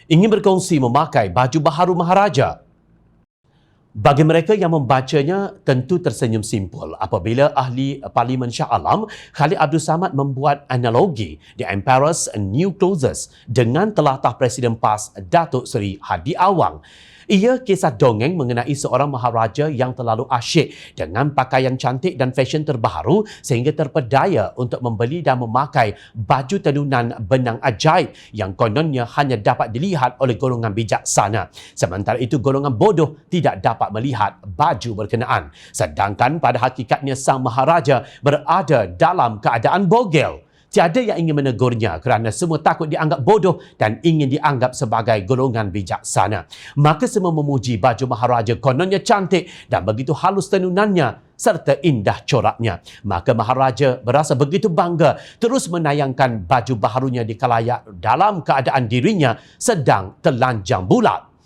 ingin berkongsi memakai baju baharu Maharaja. Bagi mereka yang membacanya tentu tersenyum simpul apabila ahli Parlimen Shah Alam Khalid Abdul Samad membuat analogi The Emperor's New Clothes dengan telatah Presiden PAS Datuk Seri Hadi Awang. Ia kisah dongeng mengenai seorang maharaja yang terlalu asyik dengan pakaian cantik dan fashion terbaru sehingga terpedaya untuk membeli dan memakai baju tenunan benang ajaib yang kononnya hanya dapat dilihat oleh golongan bijaksana. Sementara itu golongan bodoh tidak dapat melihat baju berkenaan. Sedangkan pada hakikatnya sang maharaja berada dalam keadaan bogel. Tiada yang ingin menegurnya kerana semua takut dianggap bodoh dan ingin dianggap sebagai golongan bijaksana. Maka semua memuji baju maharaja kononnya cantik dan begitu halus tenunannya serta indah coraknya. Maka maharaja berasa begitu bangga terus menayangkan baju baharunya di khalayak dalam keadaan dirinya sedang telanjang bulat.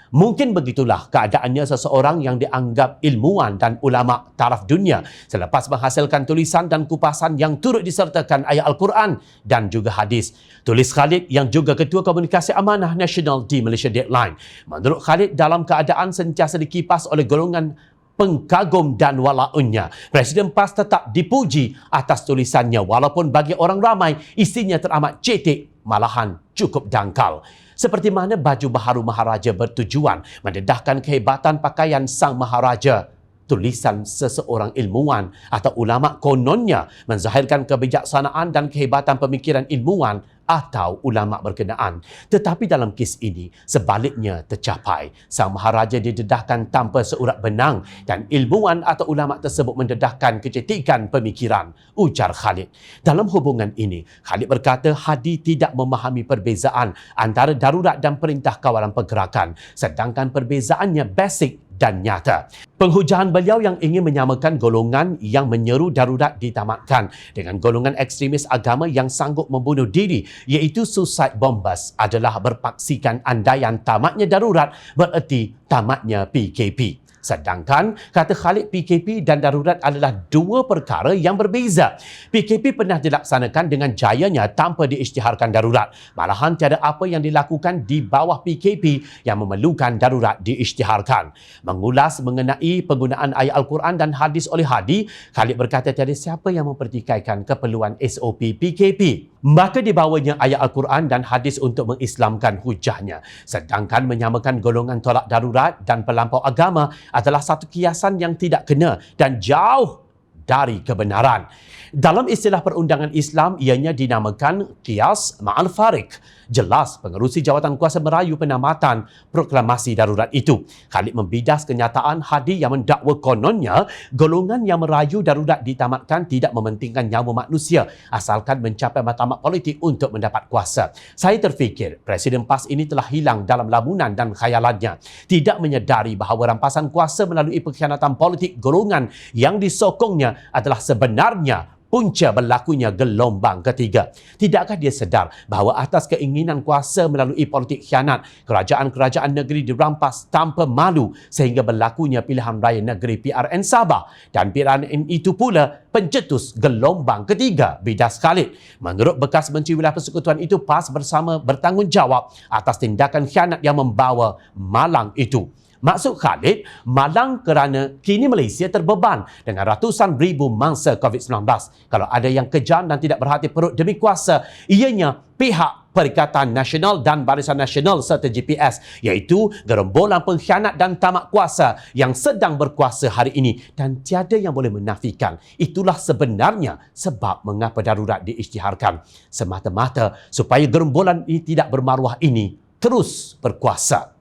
Mungkin begitulah keadaannya seseorang yang dianggap ilmuwan dan ulama taraf dunia selepas menghasilkan tulisan dan kupasan yang turut disertakan ayat Al-Quran dan juga hadis. Tulis Khalid yang juga Ketua Komunikasi Amanah Nasional di Malaysia Deadline. Menurut Khalid, dalam keadaan sentiasa dikipas oleh golongan pengkagum dan walaunya, Presiden PAS tetap dipuji atas tulisannya walaupun bagi orang ramai isinya teramat cetek, malahan cukup dangkal. Seperti mana baju baharu Maharaja bertujuan mendedahkan kehebatan pakaian sang Maharaja, tulisan seseorang ilmuwan atau ulama kononnya menzahirkan kebijaksanaan dan kehebatan pemikiran ilmuwan atau ulama berkenaan. Tetapi dalam kes ini, sebaliknya tercapai. Sang Maharaja didedahkan tanpa seurat benang dan ilmuwan atau ulama tersebut mendedahkan kecetikan pemikiran, ujar Khalid. Dalam hubungan ini, Khalid berkata Hadi tidak memahami perbezaan antara darurat dan perintah kawalan pergerakan, sedangkan perbezaannya basic dan nyata. Penghujaan beliau yang ingin menyamakan golongan yang menyeru darurat ditamatkan dengan golongan ekstremis agama yang sanggup membunuh diri, iaitu suicide bombers, adalah berpaksikan andaian tamatnya darurat bererti tamatnya PKP. Sedangkan, kata Khalid, PKP dan darurat adalah dua perkara yang berbeza. PKP pernah dilaksanakan dengan jayanya tanpa diisytiharkan darurat. Malahan tiada apa yang dilakukan di bawah PKP yang memerlukan darurat diisytiharkan. Mengulas mengenai penggunaan ayat Al-Quran dan hadis oleh Hadi, Khalid berkata tiada siapa yang mempertikaikan keperluan SOP PKP. Maka dibawanya ayat Al-Quran dan hadis untuk mengislamkan hujahnya. Sedangkan menyamakan golongan tolak darurat dan pelampau agama adalah satu kiasan yang tidak kena dan jauh dari kebenaran. Dalam istilah perundangan Islam, ianya dinamakan Qiyas Ma'al Farik. Jelas pengerusi jawatan kuasa merayu penamatan proklamasi darurat itu. Khalid membidas kenyataan Hadi yang mendakwa kononnya golongan yang merayu darurat ditamatkan tidak mementingkan nyawa manusia asalkan mencapai matlamat politik untuk mendapat kuasa. Saya terfikir Presiden PAS ini telah hilang dalam lamunan dan khayalannya. Tidak menyedari bahawa rampasan kuasa melalui pengkhianatan politik golongan yang disokongnya adalah sebenarnya punca berlakunya gelombang ketiga. Tidakkah dia sedar bahawa atas keinginan kuasa melalui politik khianat, kerajaan-kerajaan negeri dirampas tanpa malu sehingga berlakunya pilihan raya negeri PRN Sabah dan PRN itu pula pencetus gelombang ketiga, bidas Khalid. Menurut bekas Menteri Wilayah Persekutuan itu, PAS bersama bertanggungjawab atas tindakan khianat yang membawa malang itu. Maksud Khalid, malang kerana kini Malaysia terbeban dengan ratusan ribu mangsa COVID-19. Kalau ada yang kejam dan tidak berhati perut demi kuasa, ianya pihak Perikatan Nasional dan Barisan Nasional serta GPS, iaitu gerombolan pengkhianat dan tamak kuasa yang sedang berkuasa hari ini, dan tiada yang boleh menafikan itulah sebenarnya sebab mengapa darurat diisytiharkan. Semata-mata supaya gerombolan ini tidak bermaruah ini terus berkuasa.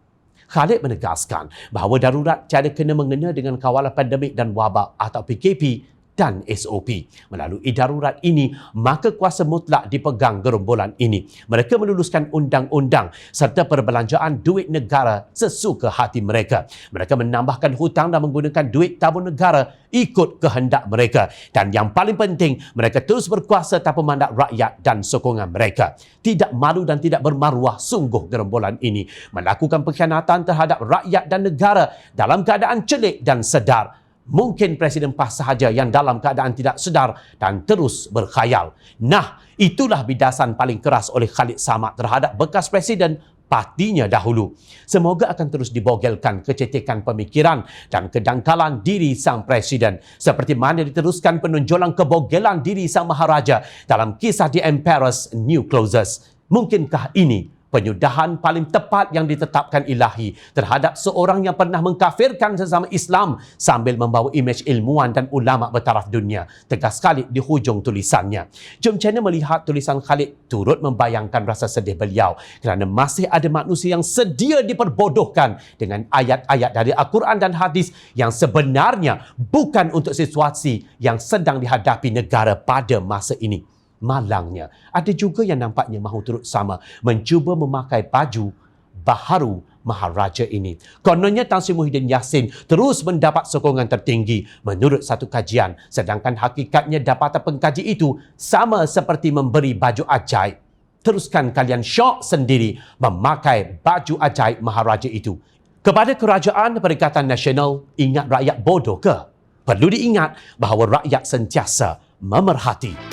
Khalid menegaskan bahawa darurat tiada kena mengena dengan kawalan pandemik dan wabak atau PKP dan SOP. Melalui darurat ini, maka kuasa mutlak dipegang gerombolan ini. Mereka meluluskan undang-undang serta perbelanjaan duit negara sesuka hati mereka. Mereka menambahkan hutang dan menggunakan duit tabung negara ikut kehendak mereka. Dan yang paling penting, mereka terus berkuasa tanpa mandat rakyat dan sokongan mereka. Tidak malu dan tidak bermaruah sungguh gerombolan ini melakukan pengkhianatan terhadap rakyat dan negara dalam keadaan celik dan sedar. Mungkin Presiden PAS sahaja yang dalam keadaan tidak sedar dan terus berkhayal. Nah, itulah bidasan paling keras oleh Khalid Samad terhadap bekas Presiden partinya dahulu. Semoga akan terus dibogelkan kecetikan pemikiran dan kedangkalan diri sang presiden seperti mana diteruskan penonjolan kebogelan diri sang maharaja dalam kisah The Emperor's New Clothes. Mungkinkah ini penyudahan paling tepat yang ditetapkan ilahi terhadap seorang yang pernah mengkafirkan sesama Islam sambil membawa imej ilmuwan dan ulama bertaraf dunia? Tegas Khalid di hujung tulisannya. Jom channel melihat tulisan Khalid turut membayangkan rasa sedih beliau kerana masih ada manusia yang sedia diperbodohkan dengan ayat-ayat dari Al-Quran dan hadis yang sebenarnya bukan untuk situasi yang sedang dihadapi negara pada masa ini. Malangnya, ada juga yang nampaknya mahu turut sama mencuba memakai baju baharu maharaja ini. Kononnya Tan Sri Muhyiddin Yassin terus mendapat sokongan tertinggi menurut satu kajian, sedangkan hakikatnya dapatan pengkaji itu sama seperti memberi baju ajaib. Teruskan kalian syok sendiri memakai baju ajaib maharaja itu. Kepada Kerajaan Perikatan Nasional, ingat rakyat bodoh ke? Perlu diingat bahawa rakyat sentiasa memerhati.